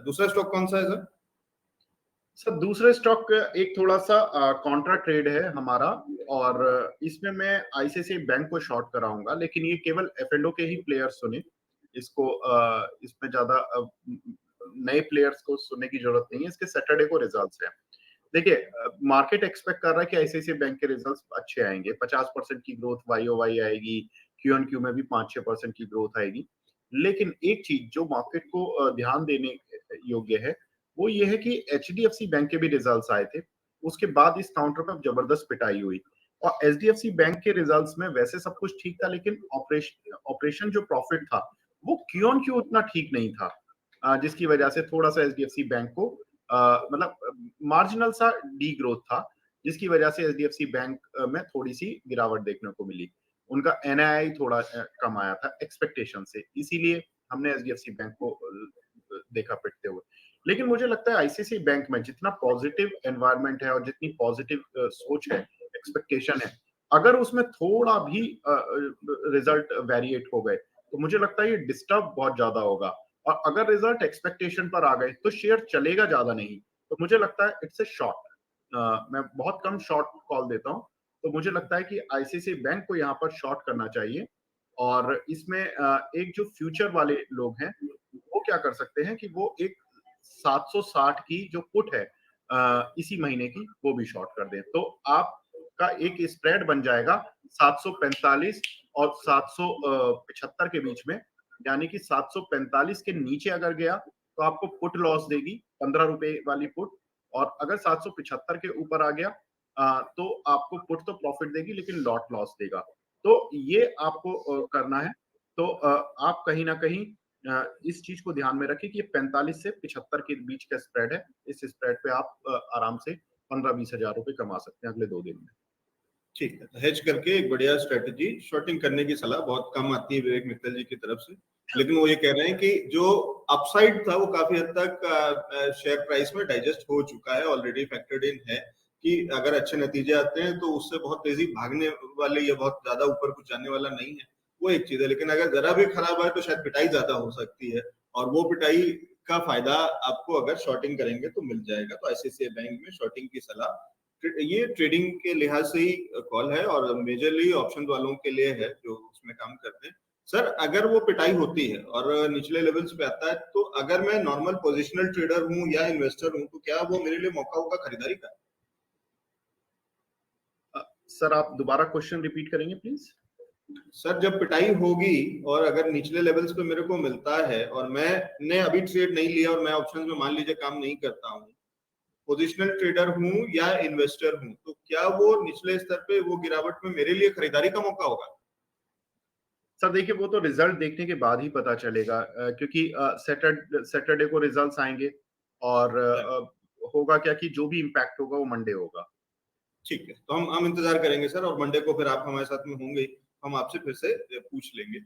दूसरा स्टॉक कौन सा है सर? सर दूसरे स्टॉक एक थोड़ा सा कॉन्ट्रा ट्रेड है हमारा, और इसमें मैं आईसीआईसीआई बैंक को शॉर्ट कराऊंगा, लेकिन ये केवल एफ&ओ के ही प्लेयर्स सुने इसको। इसमें ज्यादा नए प्लेयर्स को सुनने की जरूरत नहीं है। इसके सैटरडे को रिजल्ट्स है। देखिए, मार्केट एक्सपेक्ट कर रहा है कि आईसीआईसीआई बैंक के रिजल्ट्स अच्छे आएंगे, 50% की ग्रोथ वाई आएगी, क्यू एन क्यू में भी 5-6% की ग्रोथ आएगी। लेकिन एक चीज जो मार्केट को ध्यान देने योग्य है, वो ये है कि एचडीएफसी बैंक के भी रिजल्ट्स आए थे। उसके बाद इस काउंटर पर जबरदस्त पिटाई हुई, और एचडीएफसी बैंक के रिजल्ट्स में वैसे सब कुछ ठीक था, लेकिन ऑपरेशन जो प्रॉफिट था वो क्यू ऑन क्यू उतना ठीक नहीं था, जिसकी वजह से थोड़ा सा एचडीएफसी बैंक को मतलब मार्जिनल सा डी ग्रोथ था, जिसकी वजह से एचडीएफसी बैंक में थोड़ी सी गिरावट देखने को मिली। उनका एनआईआई थोड़ा कम आया था एक्सपेक्टेशन से, इसीलिए हमने एचडीएफसी बैंक को देखा पिटते हुए। लेकिन मुझे लगता है आईसीआईसीआई बैंक में जितना पॉजिटिव एनवायरनमेंट है और जितनी पॉजिटिव सोच है, एक्सपेक्टेशन है, अगर उसमें थोड़ा भी रिजल्ट वेरिएट हो गए तो मुझे लगता है ये डिस्टर्ब बहुत ज्यादा होगा। और अगर रिजल्ट एक्सपेक्टेशन पर आ गए तो शेयर चलेगा ज्यादा नहीं। तो मुझे लगता है इट्स ए शॉर्ट। मैं बहुत कम शॉर्ट कॉल देता हूँ, तो मुझे लगता है कि आईसीआईसीआई बैंक को यहाँ पर शॉर्ट करना चाहिए। और इसमें एक जो फ्यूचर वाले लोग हैं वो क्या कर सकते हैं कि वो एक 760 की जो पुट है इसी महीने की, वो भी शॉर्ट कर दें, तो आपका एक स्प्रेड बन जाएगा 745 और 775 के बीच में। यानी कि 745 के नीचे अगर गया तो आपको पुट लॉस देगी 15 रुपए वाली पुट, और अगर 775 के ऊपर आ गया तो आपको पुट तो प्रॉफिट देगी लेकिन लॉट लॉस देगा। तो ये आपको करना है। तो आप कहीं ना कहीं इस चीज को ध्यान में रखें कि ये 45 से 75 के बीच का स्प्रेड है। इस स्प्रेड पे आप आराम से 15-20 हजार रुपए कमा सकते हैं अगले 2 दिन में। ठीक है, तो हेज करके एक बढ़िया स्ट्रेटेजी, शॉर्टिंग करने की सलाह बहुत कम आती है विवेक मित्तल जी की तरफ से, लेकिन वो ये कह रहे हैं कि जो अपसाइड था वो काफी हद तक शेयर प्राइस में डाइजेस्ट हो चुका है, ऑलरेडी फैक्टर्ड इन है कि अगर अच्छे नतीजे आते हैं तो उससे बहुत तेजी भागने वाले या बहुत ज्यादा ऊपर कुछ जाने वाला नहीं है, वो एक चीज है। लेकिन अगर जरा भी खराब है तो शायद पिटाई ज्यादा हो सकती है, और वो पिटाई का फायदा आपको अगर शॉर्टिंग करेंगे तो मिल जाएगा। तो आईसीआईसीआई बैंक में शॉर्टिंग की सलाह, ये ट्रेडिंग के लिहाज से ही कॉल है और मेजरली ऑप्शन वालों के लिए है जो उसमें काम करते हैं। सर अगर वो पिटाई होती है और निचले लेवल्स पे आता है, तो अगर मैं नॉर्मल पोजिशनल ट्रेडर हूं या इन्वेस्टर हूं तो क्या वो मेरे लिए मौका होगा खरीदारी का? सर आप दोबारा क्वेश्चन रिपीट करेंगे प्लीज। सर जब पिटाई होगी और अगर निचले लेवल्स पे मेरे को मिलता है और मैंने अभी ट्रेड नहीं लिया और मैं ऑप्शंस में मान लीजिए काम नहीं करता हूँ, पोजिशनल ट्रेडर हूं या इन्वेस्टर हूं, तो क्या वो निचले स्तर पे वो गिरावट में मेरे लिए खरीदारी का मौका होगा? सर देखिए, वो तो रिजल्ट देखने के बाद ही पता चलेगा, क्योंकि सैटरडे को रिजल्ट्स आएंगे, और होगा क्या कि जो भी इम्पैक्ट होगा वो मंडे होगा। ठीक है, तो हम इंतजार करेंगे सर, और मंडे को फिर आप हमारे साथ में होंगे, हम आपसे फिर से पूछ लेंगे।